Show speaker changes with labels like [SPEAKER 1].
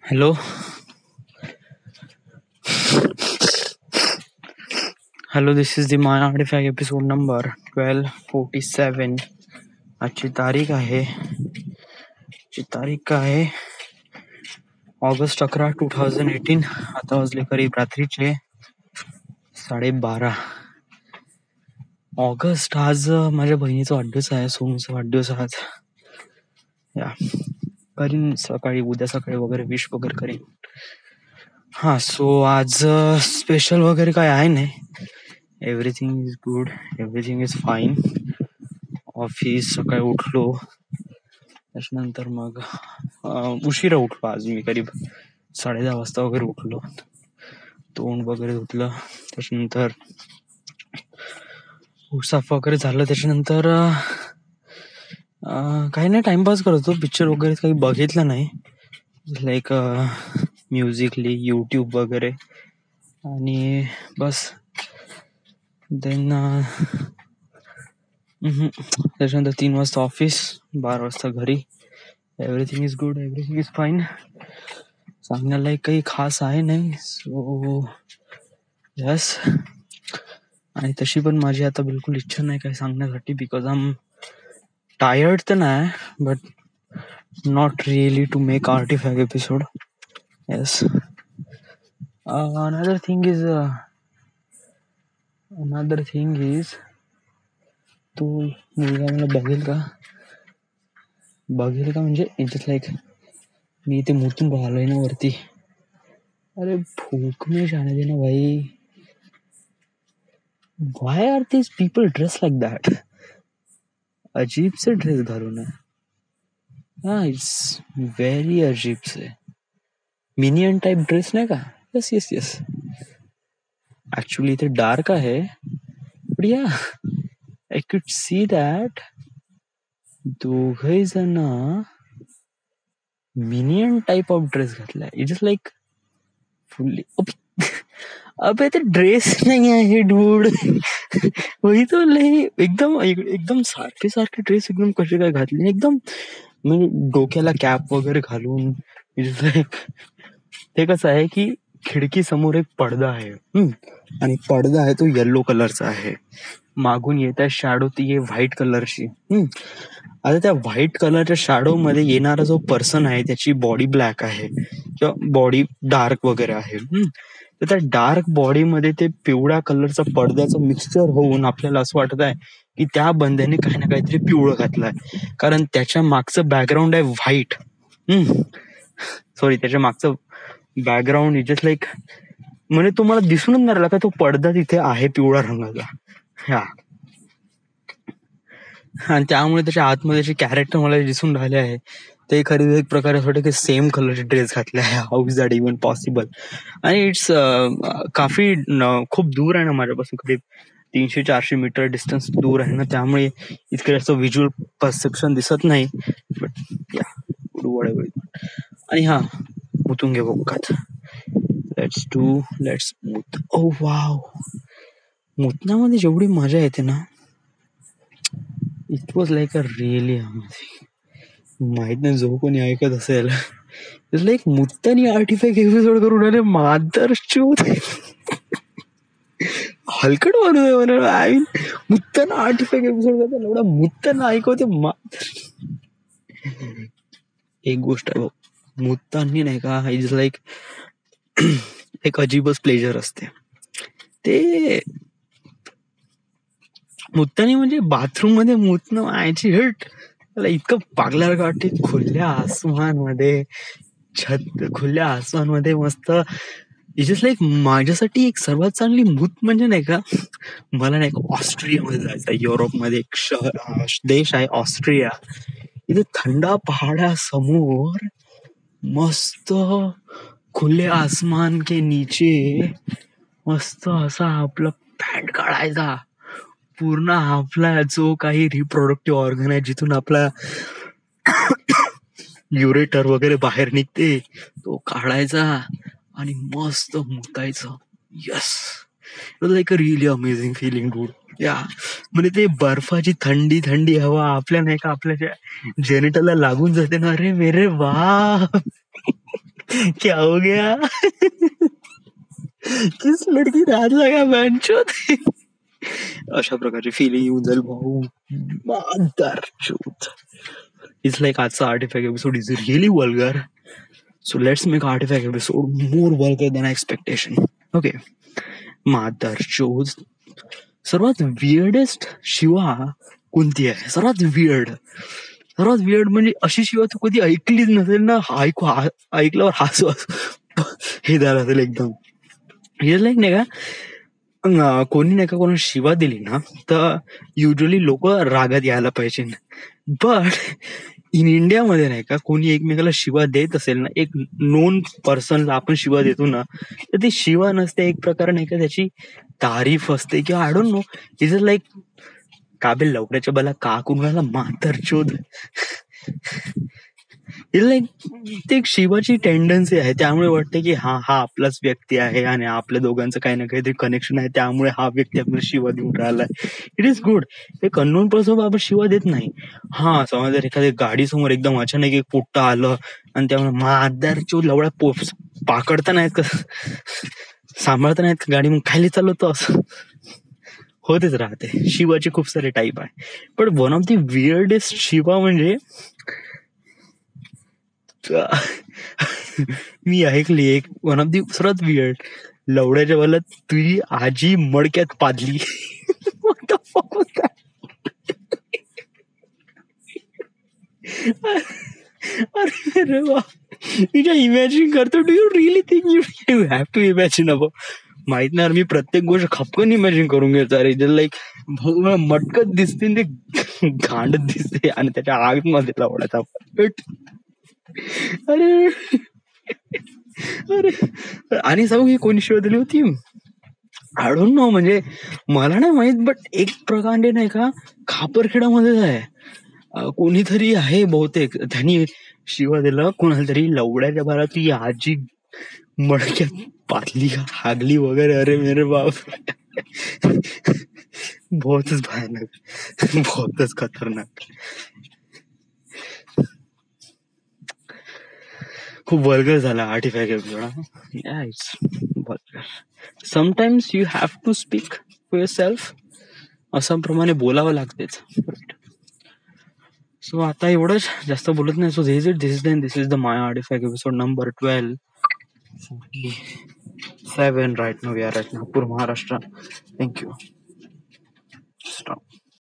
[SPEAKER 1] Hello, hello. This is the My Artifact episode number 1247. आजची तारीख आहे ऑगस्ट 11, 2018. आता वाजले करीब रात्रीचे 12:30. ऑगस्ट. आज माझ्या बहिणीचा वाढदिवस आहे, सोनूचा वाढदिवस आज. या करीन उद्या सकाळी वगैरे विश वगैरे करीन. सो आज स्पेशल वगैरे काय आहे नाही. Everything is good, everything is fine. Office सकाळी उठलो, त्याच्यानंतर मग उशिरा उठलो. आज मी करीब 10:30 वाजता वगैरे उठलो. तोंड वगैरे धुतलं, त्याच्यानंतर साफ वगैरे झालं. त्याच्यानंतर काही नाही, टाइमपास करत होतो. पिक्चर वगैरे काही बघितलं नाही, लाईक म्युझिकली यूट्यूब वगैरे, आणि बस. देन त्याच्यानंतर 3 वाजता ऑफिस, 12 वाजता घरी. Everything is good, everything is fine. सांगण्याला काही खास आहे नाही. So yes. आणि तशी पण माझी आता बिलकुल इच्छा नाही काय सांगण्यासाठी, बिकॉज आय एम टायर्ड तर नाही, but not really to make artifact episode. Yes. Another thing is तो मुलगा मला बघेल का म्हणजे इट्स लाईक मी ते मुतून राहिलोय ना वरती. अरे भूक में जाने देना भाई. Why are these people dressed like that? अजीब से ड्रेस घालून आहे. इट्स व्हेरी अजीब से मिनियन टाइप ड्रेस नाही का. येस. ऍक्च्युली इथे डार्क आहे, बट या आय कुड सी दॅट दोघे जण मिनियन टाइप ऑफ ड्रेस घातलाय. It is like fully. अबे ते ड्रेस नाही आहे डूड. वही तो एकदम सारखे ड्रेस एकदम कसे काय घातले, एकदम म्हणजे डोक्याला कॅप वगैरे घालून. ते कसं आहे की खिडकी समोर एक पडदा आहे, आणि पडदा आहे तो येलो कलरचा आहे. मागून येत आहे शॅडो, ती आहे व्हाईट कलरची. आता त्या व्हाईट कलरच्या शॅडो मध्ये येणारा जो पर्सन आहे त्याची बॉडी ब्लॅक आहे किंवा बॉडी डार्क वगैरे आहे. तर त्या डार्क बॉडी मध्ये ते पिवळ्या कलरचा पडद्याचं मिक्सचर होऊन आपल्याला असं वाटत आहे की त्या बंद्याने काही ना काहीतरी पिवळं घातलंय, कारण त्याच्या मागचं बॅकग्राऊंड आहे व्हाईट. त्याच्या मागचं बॅकग्राऊंड इज जस्ट लाईक, म्हणजे तुम्हाला दिसूनच नाही राहिला का तो पडदा तिथे आहे पिवळ्या रंगाचा. आणि त्यामुळे त्याच्या आतमध्ये जे कॅरेक्टर मला दिसून राहिले आहे ते खरी एक प्रकारे असं वाटतं की सेम कलरचे ड्रेस घातले आहे. How is that even possible? आणि इट्स खूप दूर आहे ना माझ्यापासून, करीब 300-400 मीटर डिस्टन्स दूर आहे ना, त्यामुळे इतकं जास्त व्हिज्युअल परसेप्शन दिसत नाही. बट या आणि मुतून घे बघत. लेट्स मूत. ओ वाव, मुतण्यामध्ये जेवढी मजा येते ना, it was like a really amazing. माहित नाही जो कोणी ऐकत असेल, इट्स लाईक मुत्तानी आर्टिफॅक्ट एपिसोड करून आले मादरचोद. हलकट माणूस आहे म्हणा. आय मीन मुत्ताना आर्टिफॅक्ट एपिसोड करता एवढा मुत्ताना ऐकवते. एक गोष्ट आहे मुत्तानी नाही का, इज लाईक एक अजीबच प्लेजर असते ते. मुत्तानी म्हणजे बाथरूम मध्ये मुतणं आयची हिट त्याला इतकं पागल्यासारखं वाटते. खुल्या आसमानमध्ये मस्त. इट इज लाईक माझ्यासाठी एक सर्वात चांगली मूत म्हणजे नाही का, मला नाही का ऑस्ट्रियामध्ये जायचं. युरोपमध्ये एक देश आहे ऑस्ट्रिया. इथे थंड पहाडासमोर मस्त खुले आसमान के नीचे मस्त असा आपला पॅन्ट काढायचा, पूर्ण आपला जो काही रिप्रोडक्टिव्ह ऑर्गन आहे जिथून आपला युरेटर वगैरे बाहेर निघते तो काढायचा आणि मस्त मुतायचं. Yes, like a really amazing feeling dude. या म्हणजे ते बर्फाची थंडी हवा आपल्या नाही का आपल्या जेनिटलला लागून जाते ना. अरे मेरे वा. क्या हो गया? किस लडकी रात लगा बँचोत? अशा प्रकारची फिलिंग येऊन जाईल भाऊ. मादरचोद. It's like आजचा artefact episode is really vulgar. So let's make artifact episode more vulgar than expectation. Okay. मादरचोद. सर्वात वियर्डेस्ट शिवा कोणती आहे? सर्वात वियर्ड म्हणजे अशी शिवा तू कधी ऐकलीच नसेल ना, ऐकल्यावर हसू हे झालं असेल एकदम. हे लाईक नाही का, कोणी नाही का कोणाला शिवा दिली ना तर युजली लोक रागात यायला पाहिजे. बट इन इंडियामध्ये नाही का कोणी एकमेकाला शिवा देत असेल ना, एक नोन पर्सनला आपण शिवा देतो ना, तर ती शिवा नसते, एक प्रकार नाही का त्याची तारीफ असते किंवा I don't know. Is it like काबेल लवकराच्या बला का कुणाला मातरचोद. लाईक ते एक शिवाची टेंडन्सी आहे, त्यामुळे वाटते की हा आपलाच व्यक्ती आहे आणि आपल्या दोघांचं काही ना काहीतरी कनेक्शन आहे, त्यामुळे हा व्यक्ती आपल्याला शिवा देऊन राहिलाय. It is good. एक अननोन पर्सन आपण शिवा देत नाही. हा समज जर एखाद्या गाडी समोर एकदम अचानक एक पोट्ट आलं आणि त्यामुळे मादरचोद लवडा पाकडता नाहीत का, सांभाळता नाहीत का गाडी, मग खाली चालवतो असं होतेच राहते. शिवाचे खूप सारे टाईप आहे, पण one of the weirdest Shiva म्हणजे मी ऐकली एक वन ऑफ दी सर्वात वियर्ड. लवड्याच्या वेळेला तुझी आजी मडक्यात पादली. अरे वा, तुझ्या इमॅजिन करतो. Do you really think you have to imagine about? माहित नाही, मी प्रत्येक गोष्ट खपकन इमॅजिन करून घेतो. अरे लाईक मटकत दिसते, ते घांडत दिसते आणि त्याच्या आगमध्ये लवड्याचा. अरे अरे आणि सांगू ही कोणी शिवाय दिली होती? आय डोंट नो, म्हणजे मला नाही माहित, बट एक प्रकारे नाही का खापरखेडामध्येच आहे, कोणीतरी आहे बहुतेक, त्यांनी शिवा दिला कोणाला तरी लवड्याच्या भरात ती आजी मडक्यात पातली हागली वगैरे. अरे मेरे बाप, बहुतच भयानक, बहुतच खतरनाक, खूप वल्गर झाला artifact episode. It's vulgar. Sometimes you have to speak for yourself, असं प्रमाणे बोलावं लागतेच. सो आता एवढंच, जास्त बोलत नाही. So this is the my artefact episode number 1247 right now. We are at Nagpur, Maharashtra. Thank you.